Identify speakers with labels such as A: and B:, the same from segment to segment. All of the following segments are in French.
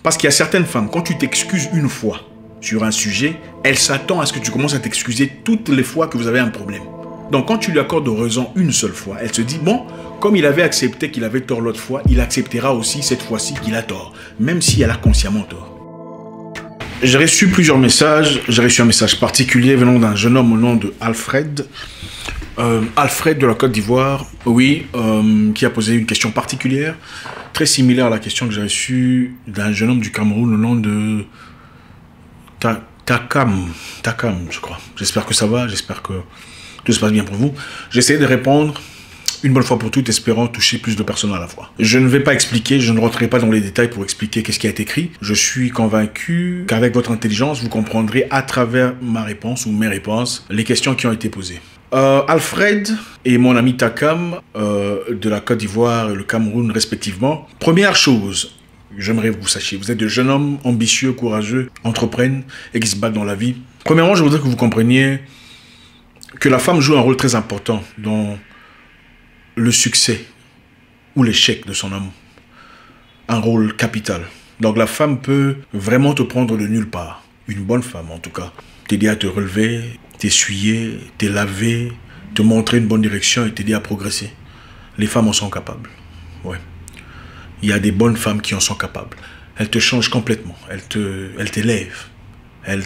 A: Parce qu'il y a certaines femmes, quand tu t'excuses une fois sur un sujet, elle s'attend à ce que tu commences à t'excuser toutes les fois que vous avez un problème. Donc quand tu lui accordes raison une seule fois, elle se dit, bon, comme il avait accepté qu'il avait tort l'autre fois, il acceptera aussi cette fois-ci qu'il a tort, même si elle a consciemment tort. J'ai reçu plusieurs messages. J'ai reçu un message particulier venant d'un jeune homme au nom de Alfred. Alfred de la Côte d'Ivoire, oui, qui a posé une question particulière, très similaire à la question que j'ai reçue d'un jeune homme du Cameroun au nom de Takam, je crois. J'espère que ça va, j'espère que tout se passe bien pour vous. J'essaie de répondre une bonne fois pour toutes, espérant toucher plus de personnes à la fois. Je ne vais pas expliquer, je ne rentrerai pas dans les détails pour expliquer qu'est-ce qui a été écrit. Je suis convaincu qu'avec votre intelligence, vous comprendrez à travers ma réponse ou mes réponses les questions qui ont été posées. Alfred et mon ami Takam de la Côte d'Ivoire et le Cameroun respectivement. Première chose, j'aimerais que vous sachiez, vous êtes de jeunes hommes ambitieux, courageux, entreprennent et qui se battent dans la vie. Premièrement, je voudrais que vous compreniez que la femme joue un rôle très important dans le succès ou l'échec de son homme. Un rôle capital. Donc la femme peut vraiment te prendre de nulle part. Une bonne femme en tout cas. T'aider à te relever, t'essuyer, te laver, te montrer une bonne direction et t'aider à progresser. Les femmes en sont capables. Ouais. Il y a des bonnes femmes qui en sont capables. Elles te changent complètement. Elles t'élèvent. Elles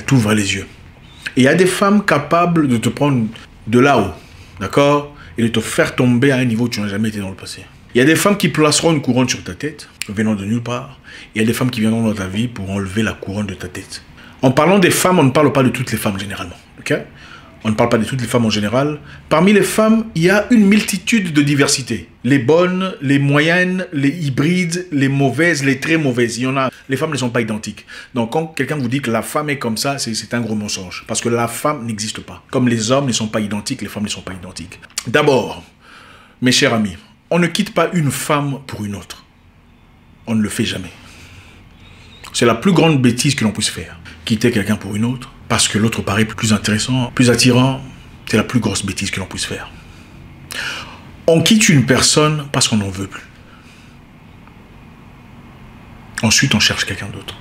A: t'ouvrent les yeux. Et il y a des femmes capables de te prendre de là-haut. D'accord ? Et de te faire tomber à un niveau où tu n'as jamais été dans le passé. Il y a des femmes qui placeront une couronne sur ta tête, venant de nulle part. Il y a des femmes qui viendront dans ta vie pour enlever la couronne de ta tête. En parlant des femmes, on ne parle pas de toutes les femmes généralement. Okay? On ne parle pas de toutes les femmes en général. Parmi les femmes, il y a une multitude de diversité. Les bonnes, les moyennes, les hybrides, les mauvaises, les très mauvaises. Il y en a. Les femmes ne sont pas identiques. Donc quand quelqu'un vous dit que la femme est comme ça, c'est un gros mensonge. Parce que la femme n'existe pas. Comme les hommes ne sont pas identiques, les femmes ne sont pas identiques. D'abord, mes chers amis, on ne quitte pas une femme pour une autre. On ne le fait jamais. C'est la plus grande bêtise que l'on puisse faire. Quitter quelqu'un pour une autre, parce que l'autre paraît plus intéressant, plus attirant, c'est la plus grosse bêtise que l'on puisse faire. On quitte une personne parce qu'on n'en veut plus. Ensuite, on cherche quelqu'un d'autre.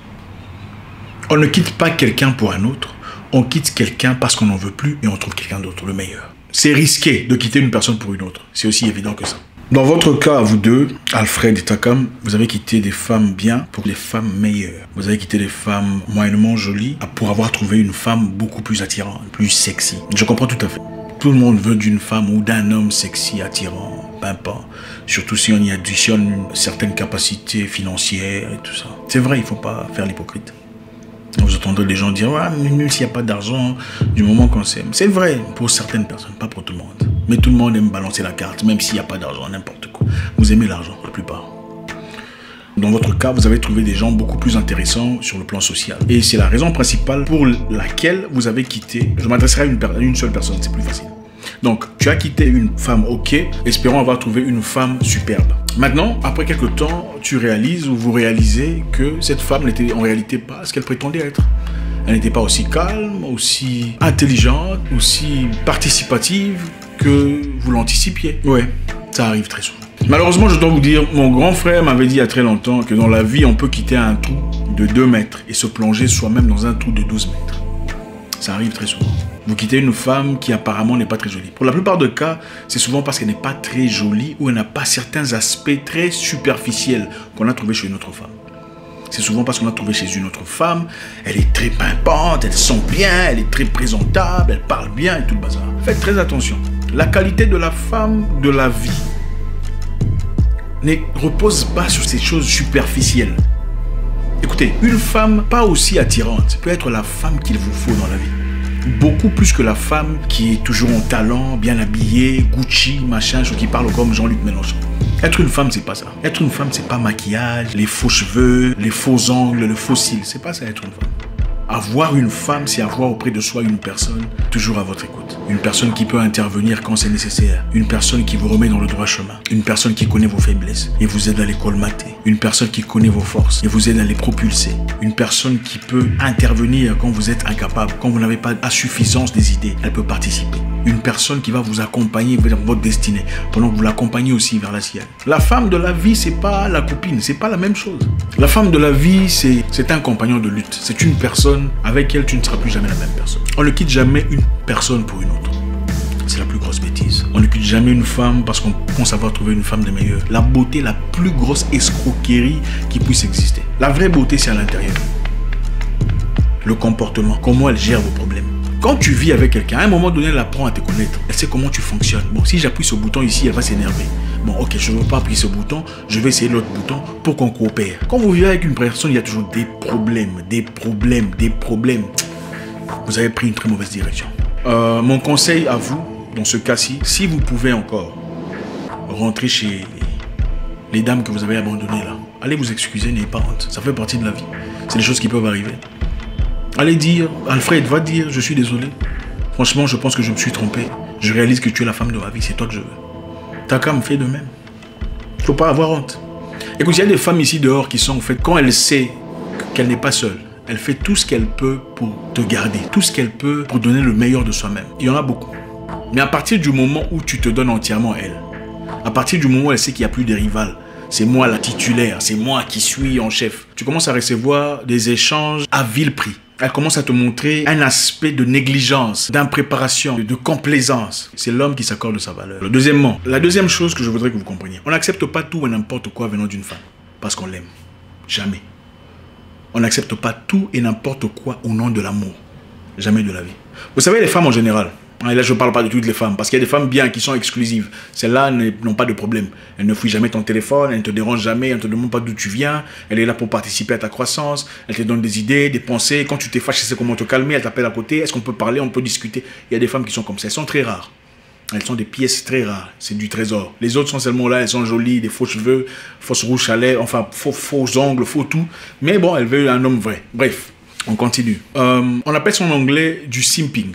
A: On ne quitte pas quelqu'un pour un autre, on quitte quelqu'un parce qu'on n'en veut plus et on trouve quelqu'un d'autre, le meilleur. C'est risqué de quitter une personne pour une autre, c'est aussi évident que ça. Dans votre cas, vous deux, Alfred et Takam, vous avez quitté des femmes bien pour des femmes meilleures. Vous avez quitté des femmes moyennement jolies pour avoir trouvé une femme beaucoup plus attirante, plus sexy. Je comprends tout à fait. Tout le monde veut d'une femme ou d'un homme sexy, attirant, pimpant. Surtout si on y additionne une certaine capacité financière et tout ça. C'est vrai, il ne faut pas faire l'hypocrite. Vous entendrez des gens dire « Ah, mais nul s'il n'y a pas d'argent, du moment qu'on s'aime ». C'est vrai pour certaines personnes, pas pour tout le monde. Mais tout le monde aime balancer la carte, même s'il n'y a pas d'argent, n'importe quoi. Vous aimez l'argent, la plupart. Dans votre cas, vous avez trouvé des gens beaucoup plus intéressants sur le plan social. Et c'est la raison principale pour laquelle vous avez quitté. Je m'adresserai à une seule personne, c'est plus facile. Donc, tu as quitté une femme ok, espérant avoir trouvé une femme superbe. Maintenant, après quelques temps, tu réalises ou vous réalisez que cette femme n'était en réalité pas ce qu'elle prétendait être. Elle n'était pas aussi calme, aussi intelligente, aussi participative que vous l'anticipiez. Ouais, ça arrive très souvent. Malheureusement, je dois vous dire, mon grand frère m'avait dit il y a très longtemps que dans la vie, on peut quitter un trou de 2 mètres et se plonger soi-même dans un trou de 12 mètres. Ça arrive très souvent. Vous quittez une femme qui apparemment n'est pas très jolie. Pour la plupart des cas, c'est souvent parce qu'elle n'est pas très jolie ou elle n'a pas certains aspects très superficiels qu'on a trouvés chez une autre femme. C'est souvent parce qu'on a trouvé chez une autre femme, elle est très pimpante, elle sent bien, elle est très présentable, elle parle bien et tout le bazar. Faites très attention. La qualité de la femme de la vie ne repose pas sur ces choses superficielles. Écoutez, une femme pas aussi attirante peut être la femme qu'il vous faut dans la vie. Beaucoup plus que la femme qui est toujours en talent, bien habillée, Gucci, machin, qui parle comme Jean-Luc Mélenchon. Être une femme, c'est pas ça. Être une femme, c'est pas maquillage, les faux cheveux, les faux ongles, le faux cils. C'est pas ça, être une femme. Avoir une femme, c'est avoir auprès de soi une personne toujours à votre écoute. Une personne qui peut intervenir quand c'est nécessaire. Une personne qui vous remet dans le droit chemin. Une personne qui connaît vos faiblesses et vous aide à les colmater. Une personne qui connaît vos forces et vous aide à les propulser. Une personne qui peut intervenir quand vous êtes incapable, quand vous n'avez pas à suffisance des idées. Elle peut participer. Une personne qui va vous accompagner vers votre destinée pendant que vous l'accompagnez aussi vers la sienne. La femme de la vie, c'est pas la copine, c'est pas la même chose. La femme de la vie, c'est un compagnon de lutte. C'est une personne avec qui tu ne seras plus jamais la même personne. On ne quitte jamais une personne pour une autre. C'est la plus grosse bêtise. On ne quitte jamais une femme parce qu'on pense avoir trouvé une femme de meilleure. La beauté, la plus grosse escroquerie qui puisse exister. La vraie beauté, c'est à l'intérieur. Le comportement, comment elle gère vos problèmes. Quand tu vis avec quelqu'un, à un moment donné, elle apprend à te connaître. Elle sait comment tu fonctionnes. Bon, si j'appuie ce bouton ici, elle va s'énerver. Bon, ok, je ne veux pas appuyer ce bouton, je vais essayer l'autre bouton pour qu'on coopère. Quand vous vivez avec une personne, il y a toujours des problèmes. Vous avez pris une très mauvaise direction. Mon conseil à vous, dans ce cas-ci, si vous pouvez encore rentrer chez les dames que vous avez abandonnées là, allez vous excuser, n'ayez pas honte. Ça fait partie de la vie. C'est des choses qui peuvent arriver. Allez dire, Alfred, va dire, je suis désolé. Franchement, je pense que je me suis trompé. Je réalise que tu es la femme de ma vie, c'est toi que je veux. Taka me fait de même. Il ne faut pas avoir honte. Écoute, il y a des femmes ici dehors qui sont en fait, quand elle sait qu'elle n'est pas seule, elle fait tout ce qu'elle peut pour te garder, tout ce qu'elle peut pour donner le meilleur de soi-même. Il y en a beaucoup. Mais à partir du moment où tu te donnes entièrement à elle, à partir du moment où elle sait qu'il n'y a plus de rivales, c'est moi la titulaire, c'est moi qui suis en chef, tu commences à recevoir des échanges à vil prix. Elle commence à te montrer un aspect de négligence, d'impréparation, de complaisance. C'est l'homme qui s'accorde sa valeur. Deuxièmement, la deuxième chose que je voudrais que vous compreniez, on n'accepte pas tout et n'importe quoi venant d'une femme, parce qu'on l'aime. Jamais. On n'accepte pas tout et n'importe quoi au nom de l'amour. Jamais de la vie. Vous savez, les femmes en général, et là je ne parle pas de toutes les femmes, parce qu'il y a des femmes bien qui sont exclusives. Celles-là n'ont pas de problème. Elles ne fouillent jamais ton téléphone, elles ne te dérangent jamais, elles ne te demandent pas d'où tu viens. Elle est là pour participer à ta croissance, elle te donne des idées, des pensées. Quand tu t'es fâché, c'est comment te calmer, elle t'appelle à côté. Est-ce qu'on peut parler, on peut discuter? Il y a des femmes qui sont comme ça, elles sont très rares. Elles sont des pièces très rares, c'est du trésor. Les autres sont seulement là, elles sont jolies, des faux cheveux, fausses rouges à lèvres, enfin faux ongles, faux tout. Mais bon, elle veut un homme vrai. Bref, on continue. On appelle ça en anglais du simping.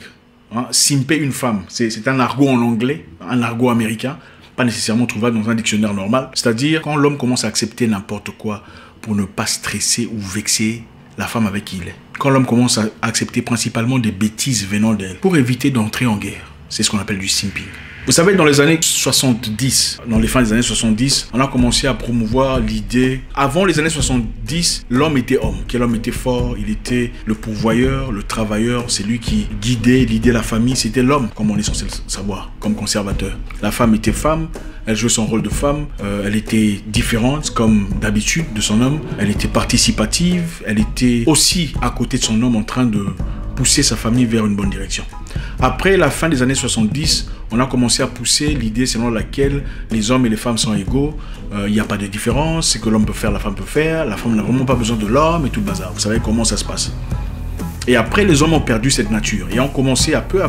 A: Hein, simper une femme, c'est un argot en anglais, un argot américain, pas nécessairement trouvable dans un dictionnaire normal. C'est-à-dire quand l'homme commence à accepter n'importe quoi pour ne pas stresser ou vexer la femme avec qui il est. Quand l'homme commence à accepter principalement des bêtises venant d'elle pour éviter d'entrer en guerre. C'est ce qu'on appelle du simping. Vous savez, dans les années 70, dans les fins des années 70, on a commencé à promouvoir l'idée. Avant les années 70, l'homme était homme. Quel homme était fort, il était le pourvoyeur, le travailleur, c'est lui qui guidait la famille. C'était l'homme, comme on est censé le savoir, comme conservateur. La femme était femme, elle jouait son rôle de femme, elle était différente, comme d'habitude, de son homme. Elle était participative, elle était aussi à côté de son homme en train de pousser sa famille vers une bonne direction. Après la fin des années 70, on a commencé à pousser l'idée selon laquelle les hommes et les femmes sont égaux. Il n'y a pas de différence, c'est que l'homme peut faire, la femme peut faire. La femme n'a vraiment pas besoin de l'homme et tout le bazar. Vous savez comment ça se passe. Et après, les hommes ont perdu cette nature et ont commencé à peu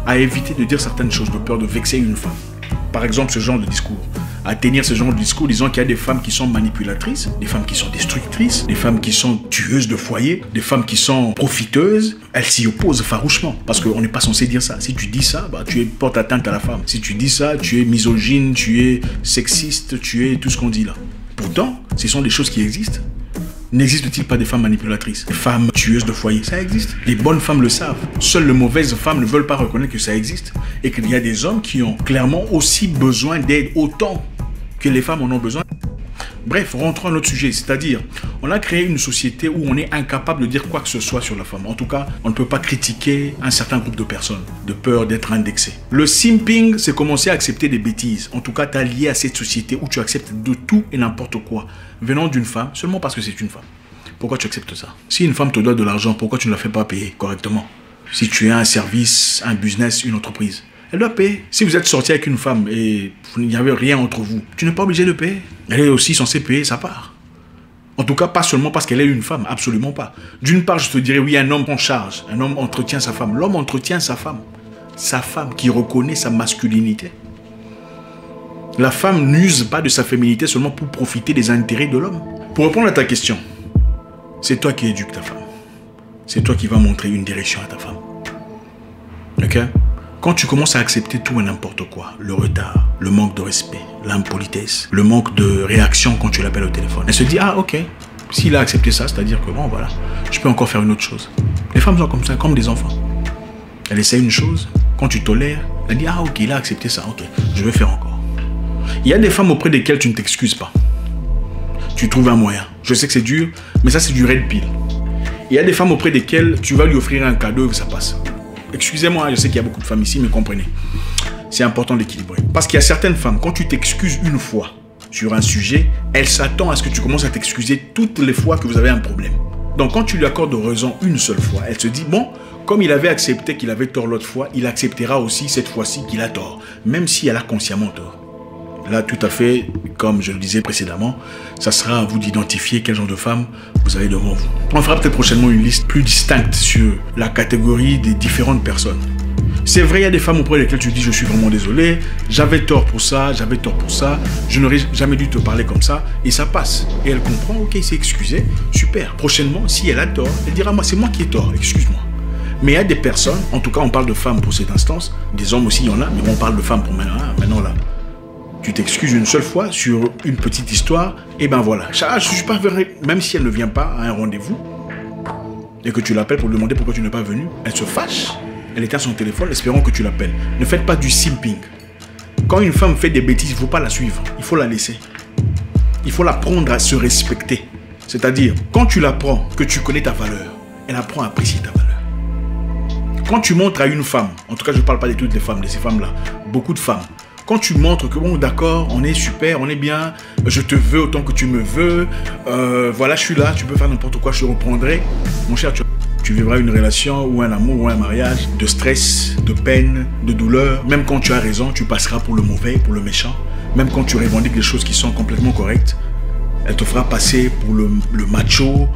A: à éviter de dire certaines choses de peur de vexer une femme. Par exemple, ce genre de discours. À tenir ce genre de discours disant qu'il y a des femmes qui sont manipulatrices, des femmes qui sont destructrices, des femmes qui sont tueuses de foyer, des femmes qui sont profiteuses. Elles s'y opposent farouchement parce qu'on n'est pas censé dire ça. Si tu dis ça, bah, tu portes atteinte à la femme. Si tu dis ça, tu es misogyne, tu es sexiste, tu es tout ce qu'on dit là. Pourtant, ce sont des choses qui existent. N'existe-t-il pas des femmes manipulatrices, des femmes tueuses de foyer? Ça existe. Les bonnes femmes le savent. Seules les mauvaises femmes ne veulent pas reconnaître que ça existe. Et qu'il y a des hommes qui ont clairement aussi besoin d'aide autant que les femmes en ont besoin. Bref, rentrons à notre sujet, c'est-à-dire, on a créé une société où on est incapable de dire quoi que ce soit sur la femme. En tout cas, on ne peut pas critiquer un certain groupe de personnes, de peur d'être indexé. Le simping, c'est commencer à accepter des bêtises. En tout cas, tu es lié à cette société où tu acceptes de tout et n'importe quoi, venant d'une femme, seulement parce que c'est une femme. Pourquoi tu acceptes ça? Si une femme te doit de l'argent, pourquoi tu ne la fais pas payer correctement? Si tu as un service, un business, une entreprise, elle doit payer. Si vous êtes sorti avec une femme et il n'y avait rien entre vous, tu n'es pas obligé de payer. Elle est aussi censée payer sa part. En tout cas, pas seulement parce qu'elle est une femme, absolument pas. D'une part, je te dirais, oui, un homme prend charge, un homme entretient sa femme. L'homme entretient sa femme qui reconnaît sa masculinité. La femme n'use pas de sa féminité seulement pour profiter des intérêts de l'homme. Pour répondre à ta question, c'est toi qui éduques ta femme. c'est toi qui vas montrer une direction à ta femme. Ok? Quand tu commences à accepter tout et n'importe quoi, le retard, le manque de respect, l'impolitesse, le manque de réaction quand tu l'appelles au téléphone, elle se dit, ah ok, s'il a accepté ça, c'est-à-dire que bon voilà, je peux encore faire une autre chose. Les femmes sont comme ça, comme des enfants. Elle essaie une chose, quand tu tolères, elle dit, ah ok, il a accepté ça, ok, je vais faire encore. Il y a des femmes auprès desquelles tu ne t'excuses pas. Tu trouves un moyen. Je sais que c'est dur, mais ça c'est du red pill. Il y a des femmes auprès desquelles tu vas lui offrir un cadeau et ça passe. Excusez-moi, je sais qu'il y a beaucoup de femmes ici, mais comprenez. C'est important d'équilibrer. Parce qu'il y a certaines femmes, quand tu t'excuses une fois sur un sujet, elles s'attendent à ce que tu commences à t'excuser toutes les fois que vous avez un problème. Donc quand tu lui accordes raison une seule fois, elle se dit, bon, comme il avait accepté qu'il avait tort l'autre fois, il acceptera aussi cette fois-ci qu'il a tort, même si elle a consciemment tort. Là, tout à fait, comme je le disais précédemment, ça sera à vous d'identifier quel genre de femme vous avez devant vous. On fera peut-être prochainement une liste plus distincte sur la catégorie des différentes personnes. C'est vrai, il y a des femmes auprès desquelles tu dis, je suis vraiment désolé, j'avais tort pour ça, je n'aurais jamais dû te parler comme ça, et ça passe. Et elle comprend, ok, il s'est excusé, super. Prochainement, si elle a tort, elle dira, moi, c'est moi qui ai tort, excuse-moi. Mais il y a des personnes, en tout cas, on parle de femmes pour cette instance, des hommes aussi, il y en a, mais on parle de femmes pour maintenant là. Tu t'excuses une seule fois sur une petite histoire, et ben voilà. Je ne suis pas vrai, même si elle ne vient pas à un rendez-vous, et que tu l'appelles pour lui demander pourquoi tu n'es pas venu, elle se fâche, elle éteint son téléphone, espérant que tu l'appelles. Ne faites pas du simping. Quand une femme fait des bêtises, il ne faut pas la suivre, il faut la laisser. Il faut l'apprendre à se respecter. C'est-à-dire, quand tu l'apprends que tu connais ta valeur, elle apprend à apprécier ta valeur. Quand tu montres à une femme, en tout cas je ne parle pas de toutes les femmes, de ces femmes-là, beaucoup de femmes, quand tu montres que bon d'accord, on est super, on est bien, je te veux autant que tu me veux, voilà je suis là, tu peux faire n'importe quoi, je te reprendrai. Mon cher, tu vivras une relation ou un amour ou un mariage de stress, de peine, de douleur. Même quand tu as raison, tu passeras pour le mauvais, pour le méchant. Même quand tu revendiques les choses qui sont complètement correctes, elle te fera passer pour le macho,